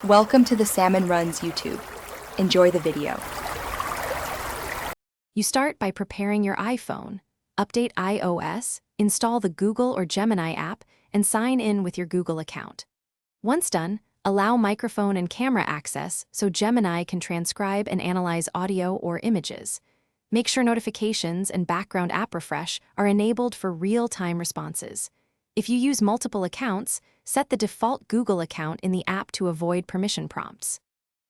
Welcome to the Salmon Runs YouTube. Enjoy the video. You start by preparing your iPhone. Update iOS, install the Google or Gemini app, and sign in with your Google account. Once done, allow microphone and camera access so Gemini can transcribe and analyze audio or images. Make sure notifications and background app refresh are enabled for real-time responses. If you use multiple accounts, set the default Google account in the app to avoid permission prompts.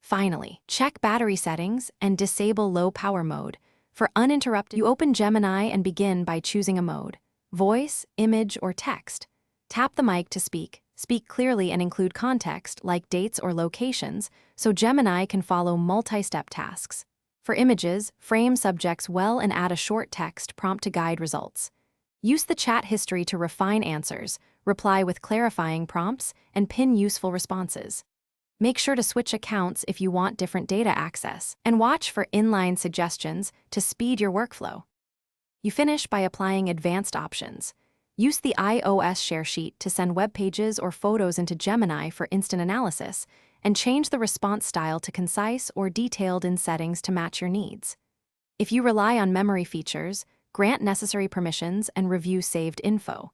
Finally, check battery settings and disable low power mode. For uninterrupted, you open Gemini and begin by choosing a mode: voice, image, or text. Tap the mic to speak. Speak clearly and include context, like dates or locations, so Gemini can follow multi-step tasks. For images, frame subjects well and add a short text prompt to guide results. Use the chat history to refine answers, reply with clarifying prompts, and pin useful responses. Make sure to switch accounts if you want different data access, and watch for inline suggestions to speed your workflow. You finish by applying advanced options. Use the iOS share sheet to send web pages or photos into Gemini for instant analysis, and change the response style to concise or detailed in settings to match your needs. If you rely on memory features, grant necessary permissions and review saved info.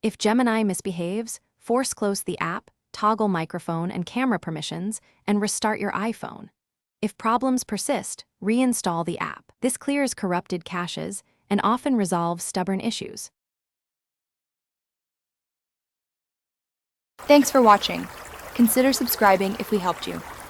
If Gemini misbehaves, force close the app, toggle microphone and camera permissions, and restart your iPhone. If problems persist, reinstall the app. This clears corrupted caches and often resolves stubborn issues. Thanks for watching. Consider subscribing if we helped you.